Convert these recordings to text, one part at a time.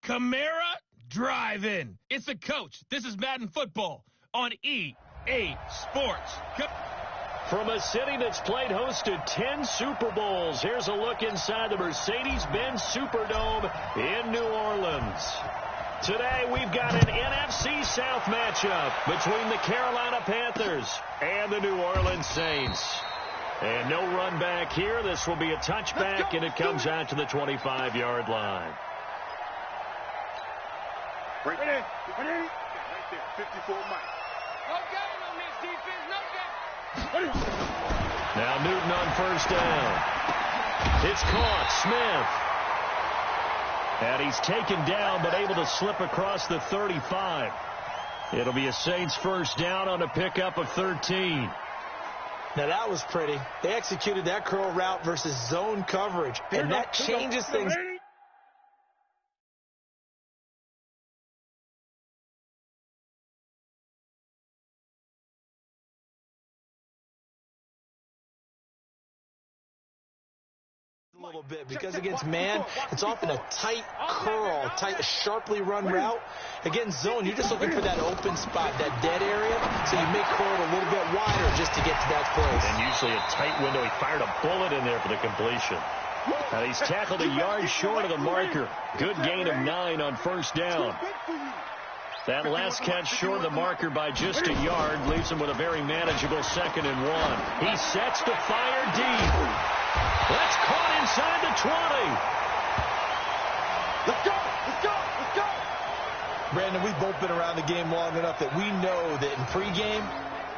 Kamara Drive-In. It's the coach. This is Madden Football on EA Sports. From a city that's played host to 10 Super Bowls, here's a look inside the Mercedes-Benz Superdome in New Orleans. Today, we've got an NFC South matchup between the Carolina Panthers and the New Orleans Saints. And no run back here. This will be a touchback, and it comes out to the 25-yard line. Right there. Right there. 54 Mike. No game on this defense. No game. Now Newton on first down. It's caught. Smith. And he's taken down, but able to slip across the 35. It'll be a Saints first down on a pickup of 13. Now, that was pretty. They executed that curl route versus zone coverage, and that changes things. A little bit, because against man, it's often a tight curl, sharply run route. Against zone, you're just looking for that open spot, that dead area, so you make curl a little bit wider just to get to that place. And usually a tight window. He fired a bullet in there for the completion. Now he's tackled a yard short of the marker. Good gain of 9 on first down. That last catch short of the marker by just a yard leaves him with a very manageable 2nd and 1. He sets to fire deep. That's caught inside the 20. Let's go. Let's go. Let's go. Brandon, we've both been around the game long enough that we know that in pregame,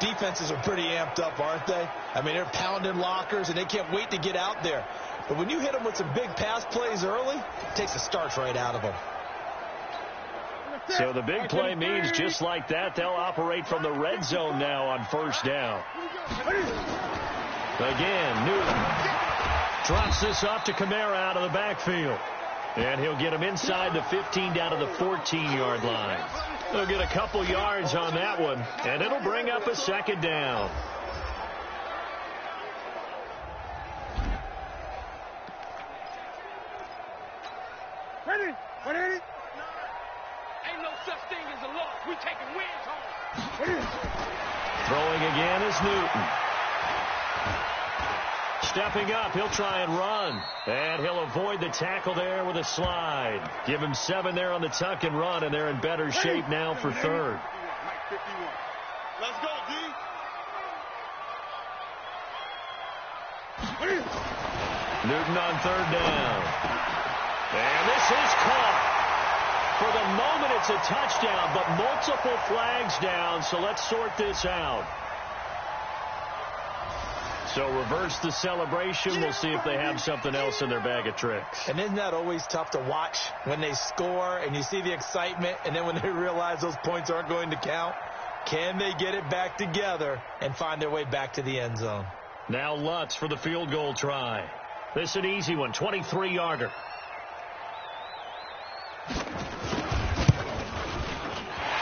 defenses are pretty amped up, aren't they? I mean, they're pounding lockers, and they can't wait to get out there. But when you hit them with some big pass plays early, it takes the starch right out of them. So the big play means just like that, they'll operate from the red zone now on first down. Again, Newton drops this off to Kamara out of the backfield. And he'll get him inside the 15 down to the 14-yard line. He'll get a couple yards on that one, and it'll bring up a 2nd down. Ready. Ready. Ain't no such thing as a loss. We taking wins home. Throwing again is Newton. Stepping up, he'll try and run. And he'll avoid the tackle there with a slide. Give him 7 there on the tuck and run, and they're in better shape now for 3rd. Let's go, D. Newton on 3rd down. And this is caught. For the moment, it's a touchdown, but multiple flags down, so let's sort this out. So reverse the celebration. We'll see if they have something else in their bag of tricks. And isn't that always tough to watch when they score and you see the excitement, and then when they realize those points aren't going to count? Can they get it back together and find their way back to the end zone? Now Lutz for the field goal try. This is an easy one, 23-yarder.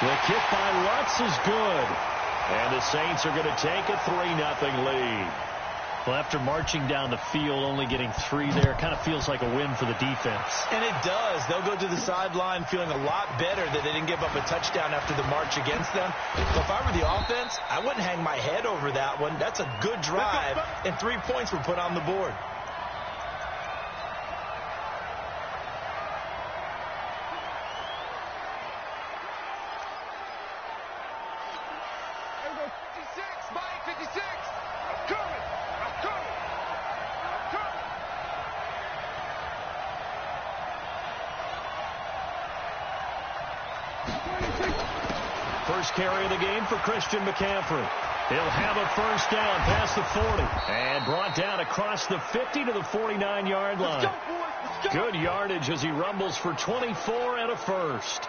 The kick by Lutz is good. And the Saints are going to take a 3-0 lead. Well, after marching down the field, only getting 3 there, kind of feels like a win for the defense. And it does. They'll go to the sideline feeling a lot better that they didn't give up a touchdown after the march against them. But if I were the offense, I wouldn't hang my head over that one. That's a good drive, and 3 points were put on the board. First carry of the game for Christian McCaffrey. He'll have a first down past the 40. And brought down across the 50 to the 49-yard line. Good yardage as he rumbles for 24 and a first.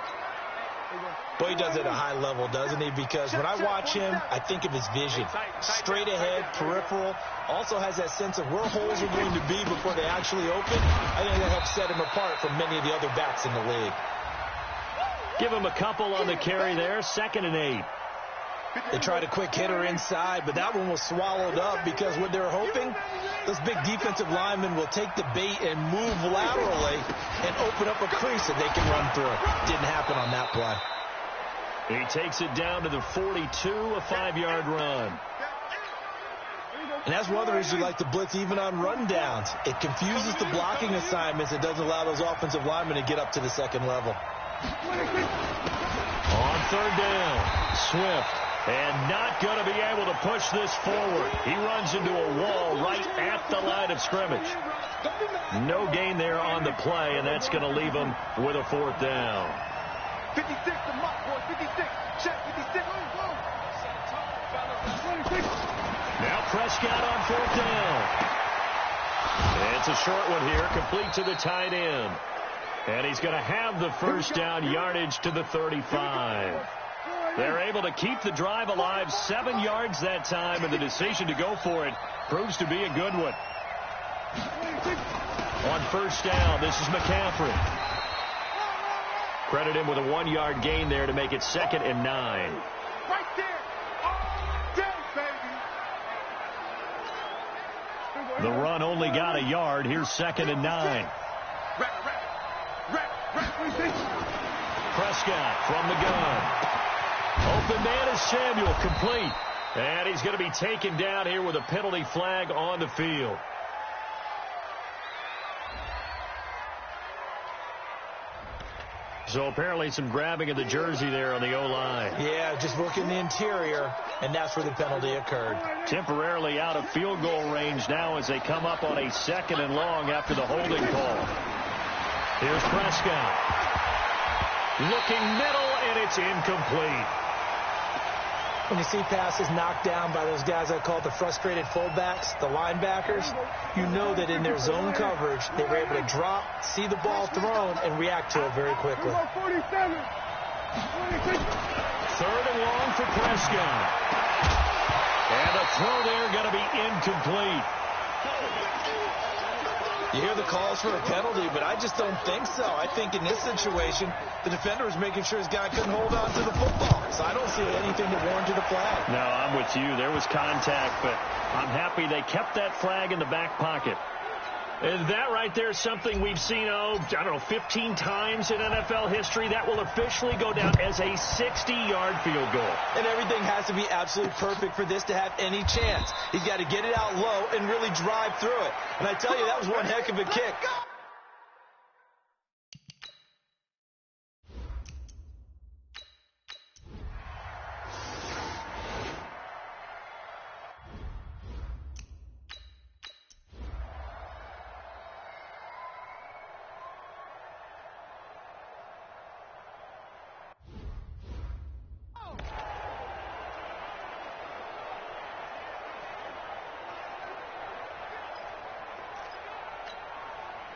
Boy, he does it at a high level, doesn't he? Because when I watch him, I think of his vision. Straight ahead, peripheral. Also has that sense of where holes are going to be before they actually open. I think that helps set him apart from many of the other backs in the league. Give him a couple on the carry there. 2nd and 8. They tried a quick hitter inside, but that one was swallowed up because what they were hoping, those big defensive linemen will take the bait and move laterally and open up a crease that they can run through. Didn't happen on that play. He takes it down to the 42, a 5-yard run. And that's one of the reasons you like to blitz even on rundowns. It confuses the blocking assignments. It doesn't allow those offensive linemen to get up to the second level. On third down, Swift. And not going to be able to push this forward. He runs into a wall right at the line of scrimmage. No gain there on the play, and that's going to leave him with a fourth down. 56 to Mott, boy. 56. Check 56. Now Prescott on fourth down. It's a short one here, complete to the tight end. And he's going to have the first down, yardage to the 35. They're able to keep the drive alive, 7 yards that time, and the decision to go for it proves to be a good one. On first down, this is McCaffrey. Credit him with a 1-yard gain there to make it 2nd and 9. Right there. All day, baby. The run only got a yard. Here's 2nd and 9. Prescott from the gun. Open man is Samuel, complete. And he's going to be taken down here with a penalty flag on the field. So apparently some grabbing of the jersey there on the O-line. Yeah, just working the interior, and that's where the penalty occurred. Temporarily out of field goal range now as they come up on a 2nd and long after the holding call. Here's Prescott. Looking middle, and it's incomplete. When you see passes knocked down by those guys I call the frustrated fullbacks, the linebackers, you know that in their zone coverage, they were able to drop, see the ball thrown, and react to it very quickly. 47. 3rd and long for Prescott. And the throw there going to be incomplete. You hear the calls for a penalty, but I just don't think so. I think in this situation, the defender was making sure his guy couldn't hold on to the football. So I don't see anything that warranted a flag. No, I'm with you. There was contact, but I'm happy they kept that flag in the back pocket. And that right there is something we've seen, 15 times in NFL history. That will officially go down as a 60-yard field goal. And everything has to be absolutely perfect for this to have any chance. He's got to get it out low and really drive through it. And I tell you, that was one heck of a kick.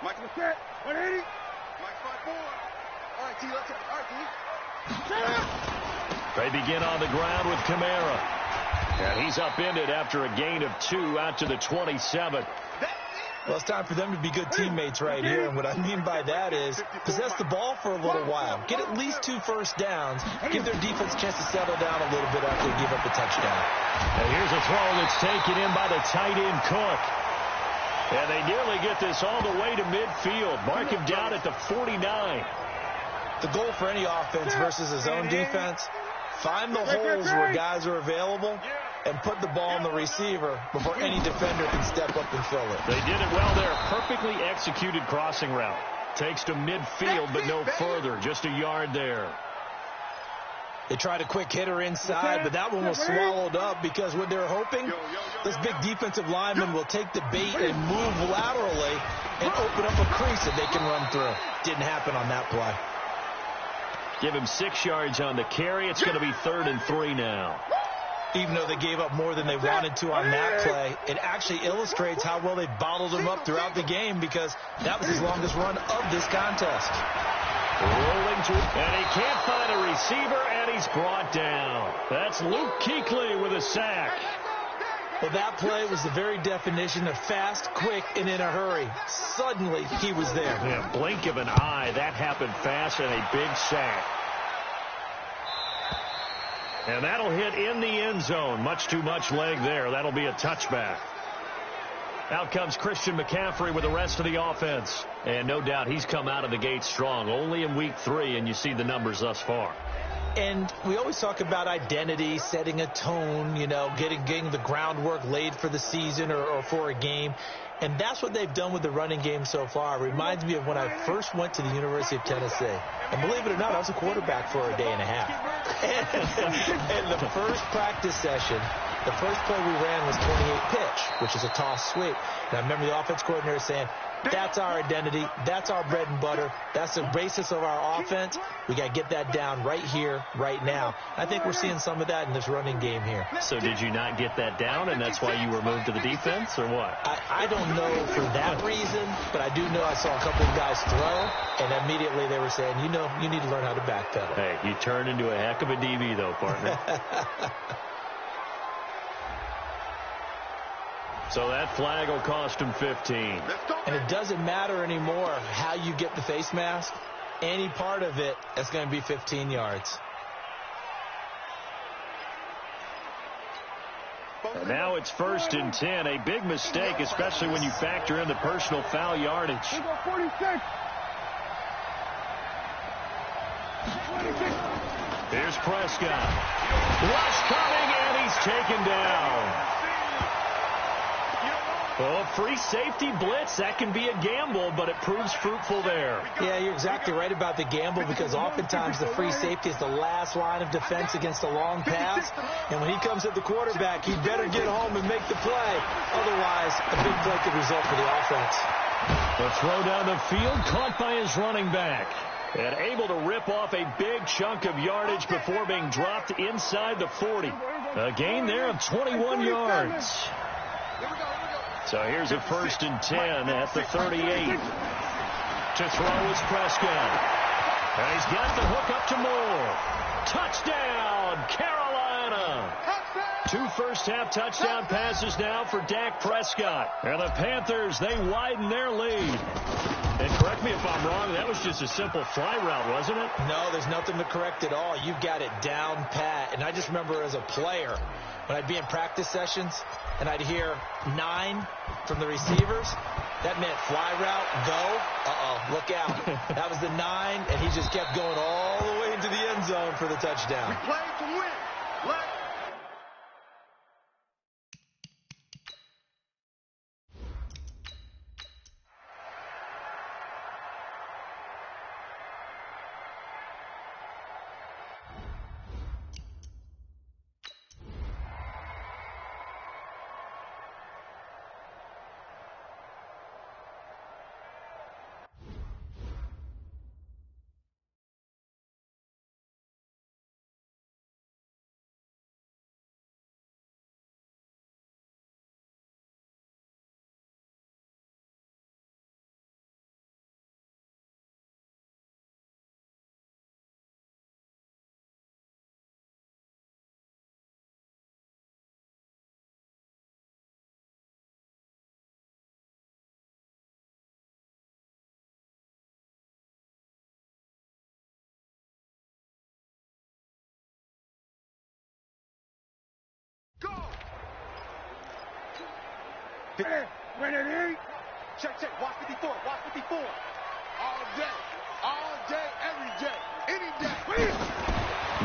Mike in the set. 180. Mike 5-4. All right, T, let's go. All right, T. They begin on the ground with Kamara. And he's upended after a gain of 2 out to the 27. Well, it's time for them to be good teammates right here. And what I mean by that is possess the ball for a little while. Get at least 2 first downs. Give their defense a chance to settle down a little bit after they give up a touchdown. And here's a throw that's taken in by the tight end Cook. And they nearly get this all the way to midfield. Mark him down at the 49. The goal for any offense versus a zone defense, find the holes where guys are available and put the ball on the receiver before any defender can step up and fill it. They did it well there. Perfectly executed crossing route. Takes to midfield, but no further. Just a yard there. They tried a quick hitter inside, but that one was swallowed up because what they're hoping, this big defensive lineman will take the bait and move laterally and open up a crease that they can run through. Didn't happen on that play. Give him 6 yards on the carry. It's going to be 3rd and 3 now. Even though they gave up more than they wanted to on that play, it actually illustrates how well they bottled him up throughout the game because that was his longest run of this contest. Rolling to, and he can't find a receiver, and he's brought down. That's Luke Kuechly with a sack. Well, that play was the very definition of fast, quick, and in a hurry. Suddenly, he was there. Yeah, blink of an eye. That happened fast and a big sack. And that'll hit in the end zone. Much too much leg there. That'll be a touchback. Out comes Christian McCaffrey with the rest of the offense. And no doubt he's come out of the gate strong. Only in week 3, and you see the numbers thus far. And we always talk about identity, setting a tone, you know, getting the groundwork laid for the season or for a game. And that's what they've done with the running game so far. It reminds me of when I first went to the University of Tennessee. And believe it or not, I was a quarterback for a day and a half. And the first practice session, the first play we ran was 28 pitch, which is a toss sweep. And I remember the offense coordinator saying, that's our identity. That's our bread and butter. That's the basis of our offense. We got to get that down right here, right now. I think we're seeing some of that in this running game here. So did you not get that down, and that's why you were moved to the defense, or what? I don't know for that reason, but I do know I saw a couple of guys throw, and immediately they were saying, you know, you need to learn how to backpedal. Hey, you turned into a heck of a DB, though, partner. So that flag will cost him 15. And it doesn't matter anymore how you get the face mask. Any part of it is going to be 15 yards. And now it's 1st and 10. A big mistake, especially when you factor in the personal foul yardage. Here's Prescott. Rush coming, and he's taken down. Well, free safety blitz, that can be a gamble, but it proves fruitful there. Yeah, you're exactly right about the gamble, because oftentimes the free safety is the last line of defense against a long pass. And when he comes at the quarterback, he better get home and make the play. Otherwise, a big play could result for the offense. The throw down the field, caught by his running back. And able to rip off a big chunk of yardage before being dropped inside the 40. A gain there of 21 yards. So here's a 1st and 10 at the 38. To throw is Prescott. And he's got the hook up to Moore. Touchdown, Carolina. 2 first-half touchdown passes now for Dak Prescott. And the Panthers, they widen their lead. And correct me if I'm wrong, that was just a simple fly route, wasn't it? No, there's nothing to correct at all. You've got it down pat. And I just remember as a player, when I'd be in practice sessions, and I'd hear 9 from the receivers, that meant fly route, go, look out. That was the 9, and he just kept going all the way into the end zone for the touchdown. We play to win. When it ain't. Check. Watch 54. All day, every day, any day.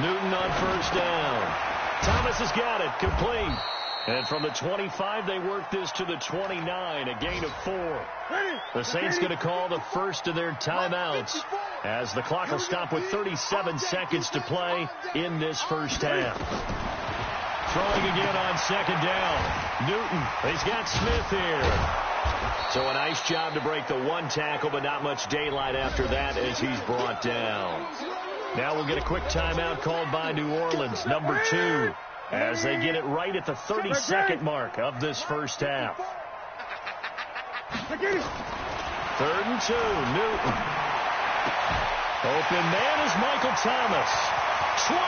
Newton on 1st down. Thomas has got it, complete. And from the 25, they work this to the 29, a gain of 4. The Saints going to call the first of their timeouts, as the clock will stop with 37 seconds to play in this first half. Throwing again on 2nd down. Newton, he's got Smith here. So a nice job to break the 1 tackle, but not much daylight after that as he's brought down. Now we'll get a quick timeout called by New Orleans, number 2, as they get it right at the 30-second mark of this first half. 3rd and 2, Newton. Open man is Michael Thomas. 20,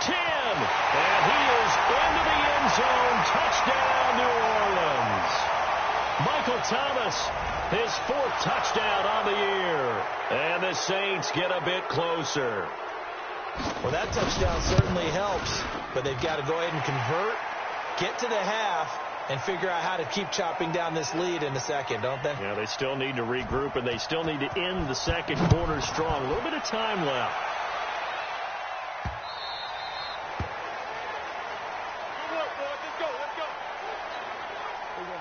10, and he is into the end zone. Touchdown, New Orleans. Michael Thomas, his 4th touchdown on the year. And the Saints get a bit closer. Well, that touchdown certainly helps, but they've got to go ahead and convert, get to the half, and figure out how to keep chopping down this lead in the second, don't they? Yeah, they still need to regroup, and they still need to end the second quarter strong. A little bit of time left.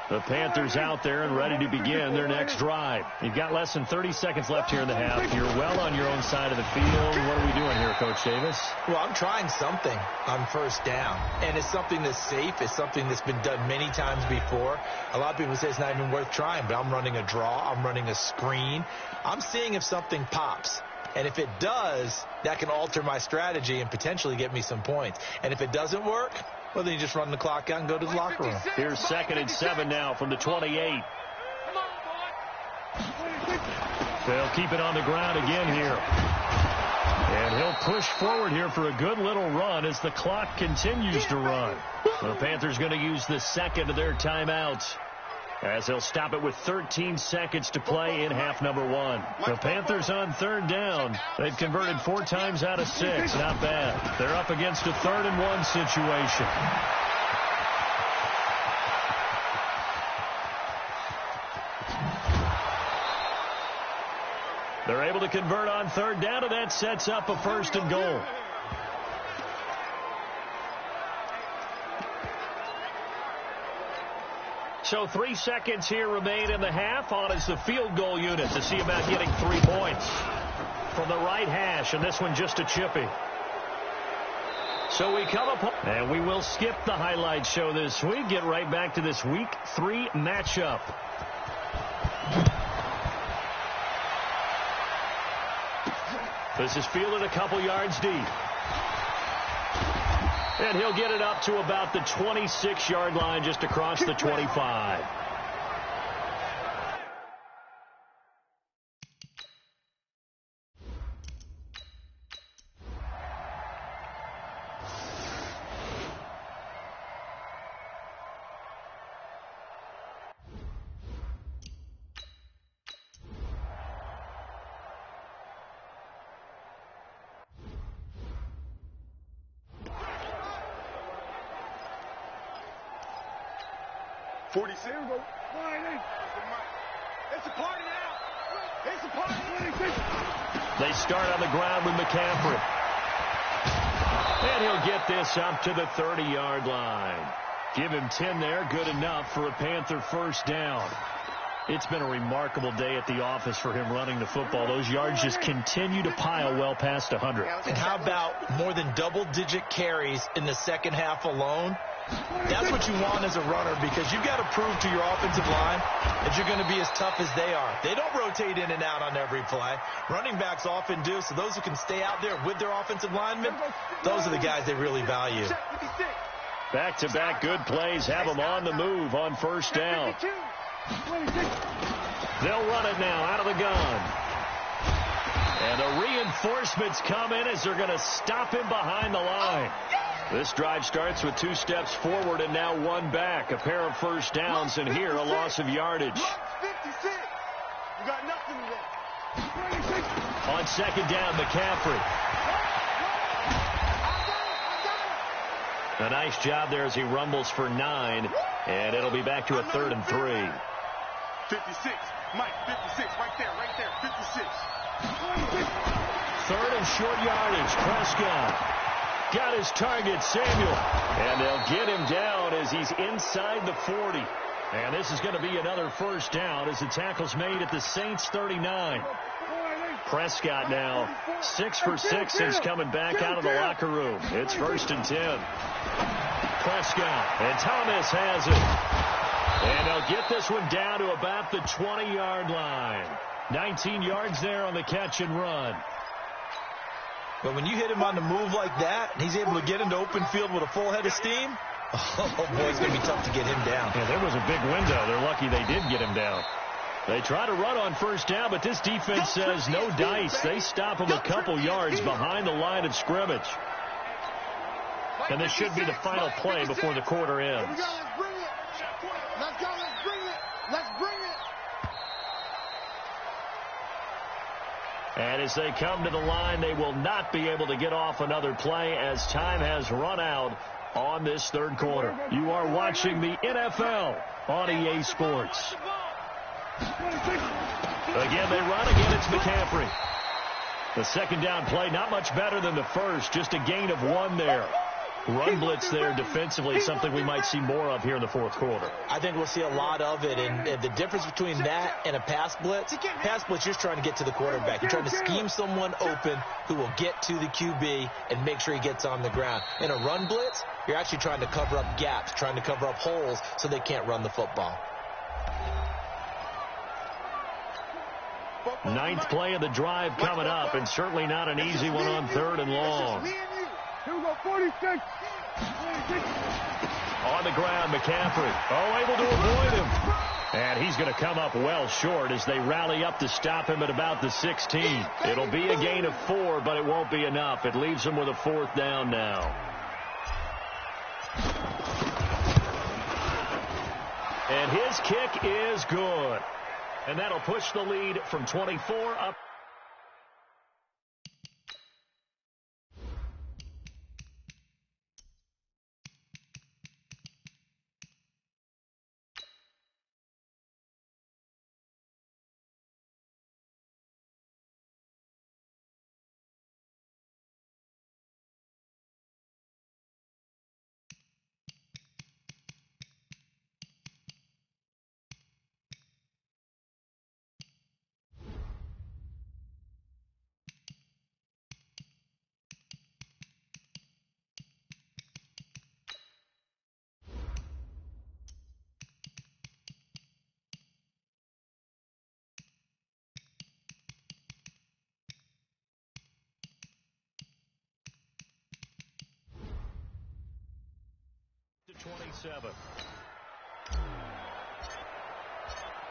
The Panthers out there and ready to begin their next drive. You've got less than 30 seconds left here in the half. You're well on your own side of the field. What are we doing here, Coach Davis? Well, I'm trying something on first down, and it's something that's safe. It's something that's been done many times before. A lot of people say it's not even worth trying, but I'm running a draw. I'm running a screen. I'm seeing if something pops. And if it does, that can alter my strategy and potentially get me some points. And if it doesn't work, well, then you just run the clock out and go to the locker room. Here's 2nd and 7 now from the 28. They'll keep it on the ground again here. And he'll push forward here for a good little run as the clock continues to run. The Panthers going to use the second of their timeouts, as they'll stop it with 13 seconds to play in half number 1. The Panthers on 3rd down. They've converted 4 times out of 6. Not bad. They're up against a 3rd and 1 situation. They're able to convert on 3rd down, and that sets up a 1st and goal. So 3 seconds here remain in the half. On is the field goal unit to see about getting 3 points from the right hash, and this one just a chippy. So we come up, and we will skip the highlight show this week. Get right back to this week 3 matchup. This is fielded a couple yards deep. And he'll get it up to about the 26-yard line, just across the 25. They start on the ground with McCaffrey. And he'll get this up to the 30-yard line. Give him 10 there. Good enough for a Panther 1st down. It's been a remarkable day at the office for him running the football. Those yards just continue to pile well past 100. And how about more than double-digit carries in the second half alone? That's what you want as a runner, because you've got to prove to your offensive line that you're going to be as tough as they are. They don't rotate in and out on every play. Running backs often do, so those who can stay out there with their offensive linemen, those are the guys they really value. Back-to-back good plays have them on the move on 1st down. They'll run it now out of the gun. And the reinforcements come in as they're going to stop him behind the line. This drive starts with 2 steps forward and now 1 back. A pair of 1st downs, and here a loss of yardage. 56. You got nothing there. On 2nd down, McCaffrey. A nice job there as he rumbles for 9, and it'll be back to a 3rd and 3. 56. Mike, 56. Right there. 56. 3rd and short yardage. Prescott got his target, Samuel. And they'll get him down as he's inside the 40. And this is going to be another 1st down as the tackle's made at the Saints 39. Prescott now 6 for 6 since coming back out of the locker room. It's 1st and 10. Prescott, and Thomas has it. And they'll get this one down to about the 20-yard line. 19 yards there on the catch and run. But when you hit him on the move like that, and he's able to get into open field with a full head of steam, oh, boy, it's going to be tough to get him down. Yeah, there was a big window. They're lucky they did get him down. They try to run on 1st down, but this defense says no dice. They stop him a couple yards behind the line of scrimmage. And this should be the final play before the quarter ends. Let's bring it. Let's go. Let's bring it. Let's bring it. And as they come to the line, they will not be able to get off another play as time has run out on this third quarter. You are watching the NFL on EA Sports. Again, they run. Again, it's McCaffrey. The second down play, not much better than the first, just a gain of 1 there. Run blitz there defensively, something we might see more of here in the fourth quarter. I think we'll see a lot of it, and the difference between that and a pass blitz, you're just trying to get to the quarterback. You're trying to scheme someone open who will get to the QB and make sure he gets on the ground. In a run blitz, you're actually trying to cover up gaps, trying to cover up holes so they can't run the football. Ninth play of the drive coming up, and certainly not an easy one on 3rd and long. On the ground, McCaffrey. Able to avoid him. And he's going to come up well short as they rally up to stop him at about the 16. It'll be a gain of 4, but it won't be enough. It leaves him with a 4th down now. And his kick is good. And that'll push the lead from 24 up.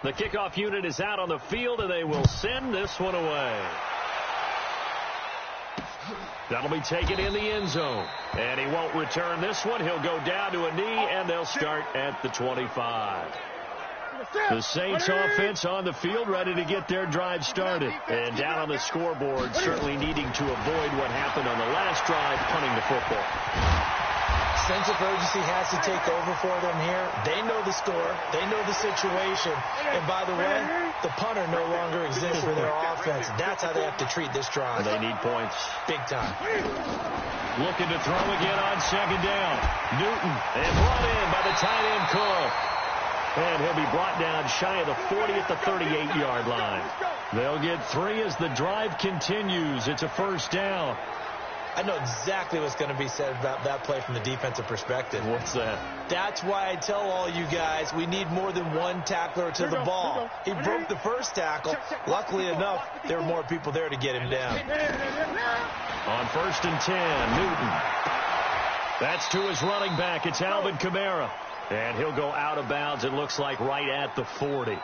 The kickoff unit is out on the field, and they will send this one away. That'll be taken in the end zone. And he won't return this one. He'll go down to a knee, and they'll start at the 25. The Saints offense on the field, ready to get their drive started. And down on the scoreboard, certainly needing to avoid what happened on the last drive, punting the football. Sense of urgency has to take over for them here. They know the score. They know the situation. And by the way, the punter no longer exists for their offense. That's how they have to treat this drive. They need points. Big time. Looking to throw again on 2nd down. Newton, and brought in by the tight end Cook. And he'll be brought down shy of the 40 at the 38-yard line. They'll get 3 as the drive continues. It's a 1st down. I know exactly what's going to be said about that play from the defensive perspective. What's that? That's why I tell all you guys we need more than one tackler to the ball. He broke the first tackle. Luckily enough, there were more people there to get him down. On 1st and 10, Newton. That's to his running back. It's Alvin Kamara. And he'll go out of bounds, it looks like, right at the 40.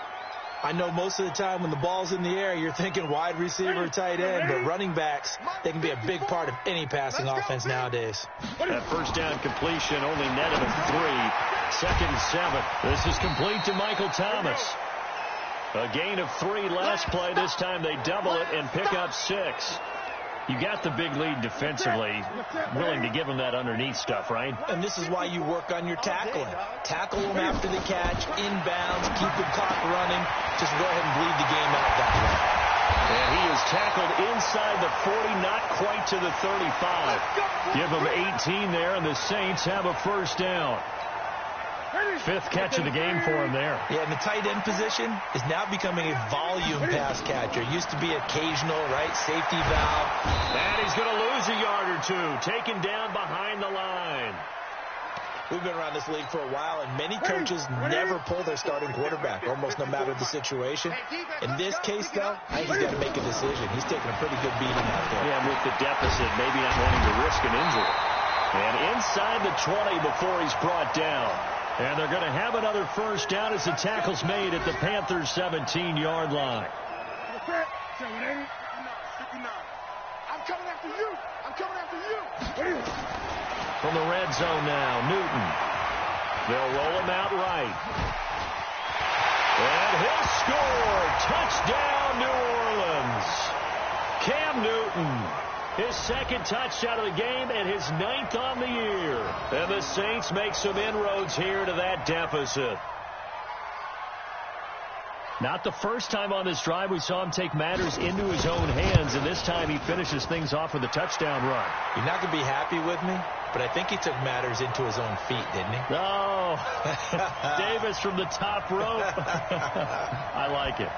I know most of the time when the ball's in the air, you're thinking wide receiver, tight end, but running backs, they can be a big part of any passing offense nowadays. That 1st down completion only netted him 3. 2nd and 7. This is complete to Michael Thomas. A gain of 3 last play. This time they double it and pick up 6. You got the big lead defensively, willing to give them that underneath stuff, right? And this is why you work on your tackling. Tackle them after the catch, inbounds, keep the clock running. Just go ahead and bleed the game out that way. And he is tackled inside the 40, not quite to the 35. Give them 18 there, and the Saints have a 1st down. 5th catch of the game for him there. Yeah, and the tight end position is now becoming a volume pass catcher. Used to be occasional, right, safety valve. And he's going to lose a yard or 2, taken down behind the line. We've been around this league for a while, and many coaches never pull their starting quarterback, almost no matter the situation. In this case, though, I think he's got to make a decision. He's taking a pretty good beating out there. Yeah, with the deficit, maybe not wanting to risk an injury. And inside the 20 before he's brought down. And they're going to have another 1st down as the tackle's made at the Panthers' 17-yard line. I'm coming after you. I'm coming after you. From the red zone now, Newton. They'll roll him out right. And he'll score. Touchdown, New Orleans. Cam Newton. His second touchdown of the game and his 9th on the year. And the Saints make some inroads here to that deficit. Not the first time on this drive we saw him take matters into his own hands, and this time he finishes things off with a touchdown run. You're not going to be happy with me, but I think he took matters into his own feet, didn't he? No. Davis from the top rope. I like it.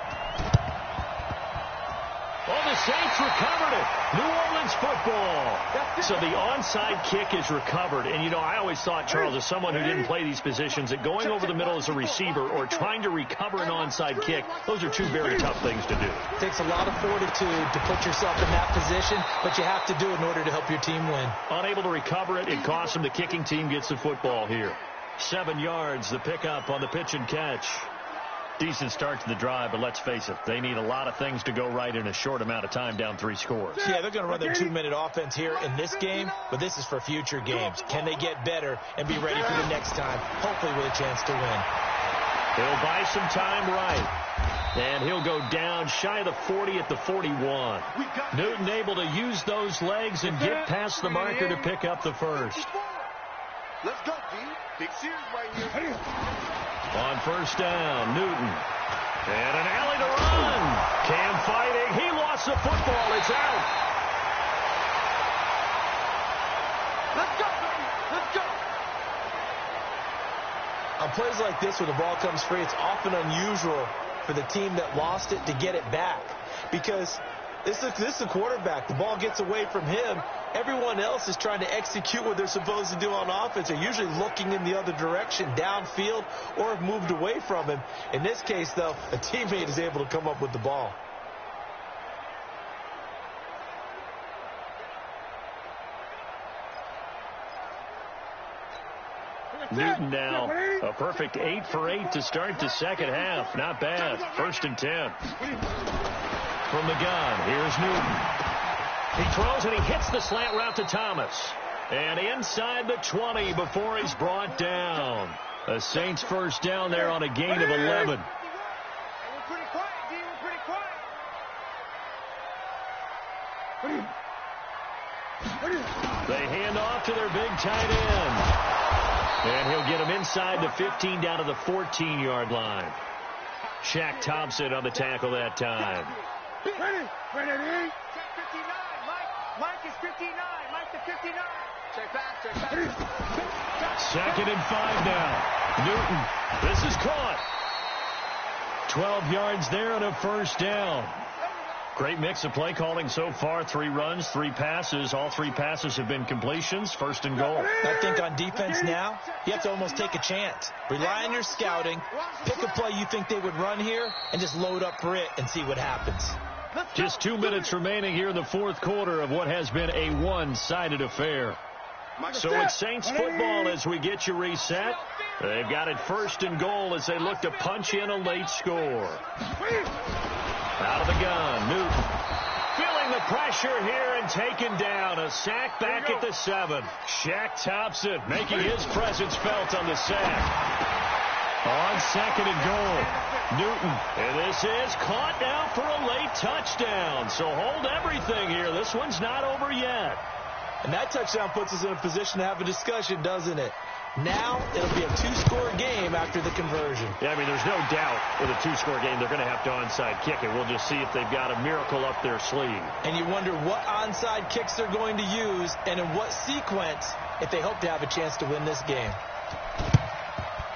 Oh, the Saints recovered it. New Orleans football. So the onside kick is recovered. And, you know, I always thought, Charles, as someone who didn't play these positions, that going over the middle as a receiver or trying to recover an onside kick, those are two very tough things to do. It takes a lot of fortitude to put yourself in that position, but you have to do it in order to help your team win. Unable to recover it, it costs them. The kicking team gets the football here. 7 yards, the pickup on the pitch and catch. Decent start to the drive, but let's face it, they need a lot of things to go right in a short amount of time, down 3 scores. Yeah, they're going to run their 2-minute offense here in this game, but this is for future games. Can they get better and be ready for the next time, hopefully with a chance to win? He'll buy some time right, and he'll go down shy of the 40 at the 41. Newton able to use those legs and get past the marker to pick up the first. Let's go, D. Big series right here. On first down, Newton. And an alley to run. Cam fighting. He lost the football. It's out. Let's go, baby. Let's go. On plays like this where the ball comes free, it's often unusual for the team that lost it to get it back. Because this is the quarterback. The ball gets away from him. Everyone else is trying to execute what they're supposed to do on offense. They're usually looking in the other direction, downfield, or have moved away from him. In this case, though, a teammate is able to come up with the ball. Newton now a perfect 8 for 8 to start the second half. Not bad. 1st and 10. From the gun, here's Newton. He throws and he hits the slant route to Thomas. And inside the 20 before he's brought down. The Saints first down there on a gain of 11. We're pretty quiet, D. We're pretty quiet. They hand off to their big tight end. And he'll get him inside the 15 down to the 14-yard line. Shaq Thompson on the tackle that time. Ready, D. Check 59. Mike is 59. Mike to 59. Check back, check back. 2nd and 5 now. Newton, this is caught. 12 yards there and a first down. Great mix of play calling so far. 3 runs, 3 passes. All 3 passes have been completions. 1st and goal. I think on defense now, you have to almost take a chance. Rely on your scouting. Pick a play you think they would run here and just load up for it and see what happens. Just 2 minutes remaining here in the 4th quarter of what has been a one-sided affair. So it's Saints football as we get you reset. They've got it 1st and goal as they look to punch in a late score. Out of the gun, Newton. Feeling the pressure here and taken down. A sack back at the 7. Shaq Thompson making his presence felt on the sack. On 2nd and goal, Newton. And this is caught now for a late touchdown. So hold everything here. This one's not over yet. And that touchdown puts us in a position to have a discussion, doesn't it? Now it'll be a 2-score game after the conversion. Yeah, I mean, there's no doubt with a 2-score game they're going to have to onside kick it. We'll just see if they've got a miracle up their sleeve. And you wonder what onside kicks they're going to use and in what sequence if they hope to have a chance to win this game.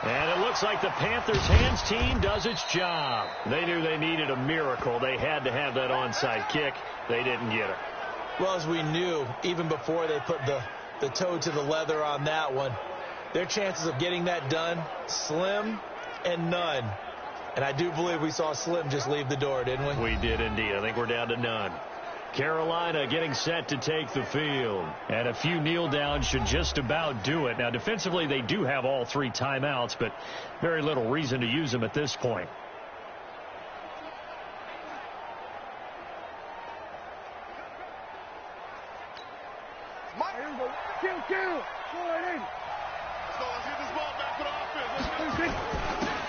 And it looks like the Panthers hands team does its job. They knew they needed a miracle. They had to have that onside kick. They didn't get it. Well, as we knew, even before they put the toe to the leather on that one, their chances of getting that done, slim and none. And I do believe we saw Slim just leave the door, didn't we? We did indeed. I think we're down to none. Carolina getting set to take the field. And a few kneel downs should just about do it. Now, defensively, they do have all 3 timeouts, but very little reason to use them at this point.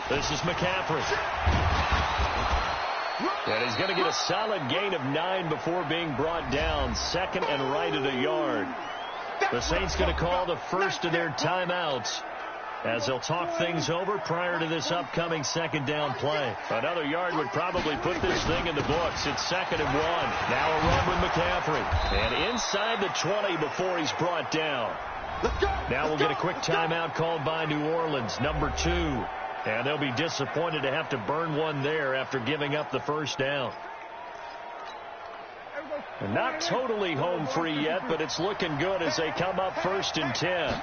This is McCaffrey. And he's going to get a solid gain of 9 before being brought down. Second and right at a yard. The Saints going to call the first of their timeouts as they'll talk things over prior to this upcoming second down play. Another yard would probably put this thing in the books. It's 2nd and 1. Now a run with McCaffrey. And inside the 20 before he's brought down. Now we'll get a quick timeout called by New Orleans, number 2. And they'll be disappointed to have to burn one there after giving up the first down. And not totally home free yet, but it's looking good as they come up 1st and 10.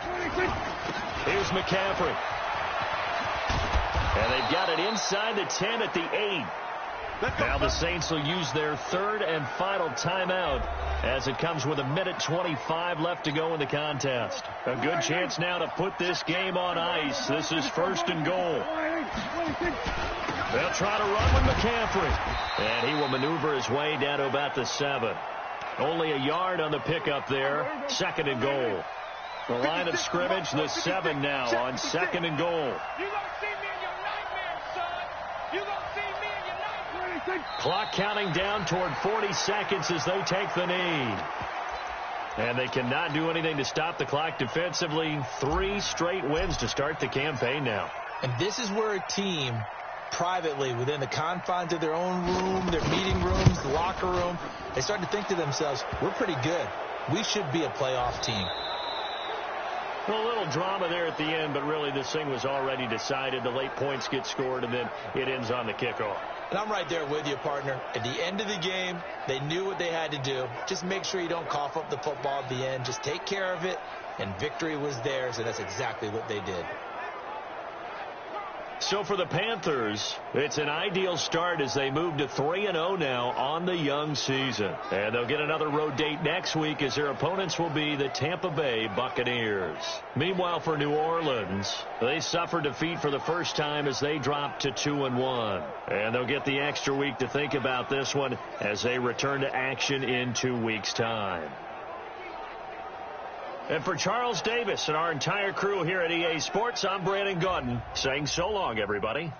Here's McCaffrey. And they've got it inside the 10 at the 8. Now the Saints will use their 3rd and final timeout as it comes with 1:25 left to go in the contest. A good chance now to put this game on ice. This is 1st and goal. They'll try to run with McCaffrey. And he will maneuver his way down to about the 7. Only a yard on the pickup there. 2nd and goal. The line of scrimmage, the 7 now on 2nd and goal. You're going to see me in your nightmares, son. You're going to see me in your nightmares. Clock counting down toward 40 seconds as they take the knee. And they cannot do anything to stop the clock defensively. 3 straight wins to start the campaign now. And this is where a team, privately, within the confines of their own room, their meeting rooms, the locker room, they start to think to themselves, we're pretty good. We should be a playoff team. Well, a little drama there at the end, but really this thing was already decided. The late points get scored, and then it ends on the kickoff. And I'm right there with you, partner. At the end of the game, they knew what they had to do. Just make sure you don't cough up the football at the end. Just take care of it, and victory was theirs, and that's exactly what they did. So for the Panthers, it's an ideal start as they move to 3-0 now on the young season. And they'll get another road date next week as their opponents will be the Tampa Bay Buccaneers. Meanwhile, for New Orleans, they suffered defeat for the first time as they dropped to 2-1. And they'll get the extra week to think about this one as they return to action in 2 weeks' time. And for Charles Davis and our entire crew here at EA Sports, I'm Brandon Gaudin saying so long, everybody.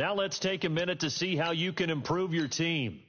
Now let's take a minute to see how you can improve your team.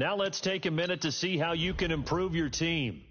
Now let's take a minute to see how you can improve your team.